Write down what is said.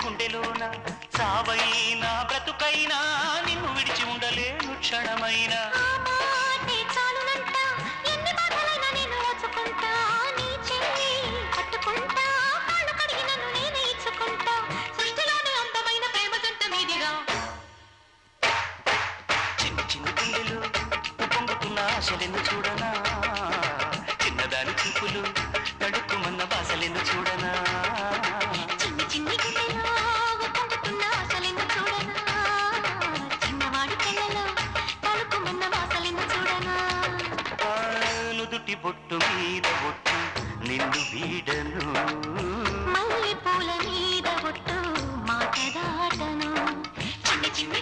గుండెలోన సావైనా బ్రతుకైనా నిన్ను విడిచి ఉండలేను క్షణమైనా ఆశలెందు చూడనా చిన్నదాని చూపులు నడుక్కుమన్న బాసలెందు చూడనా చిన్ని చిన్ని పొంగుతున్న ఆశలెందు చూడనా చిన్నవాడి కళ్ళలో తడుక్కుమన్న బాసలెందు చూడనా నుదుటి బొట్టు మీద బొట్టు నిన్ను వీడను మల్లె పూల మీద బొట్టు మాట దాటను చిన్ని చిన్ని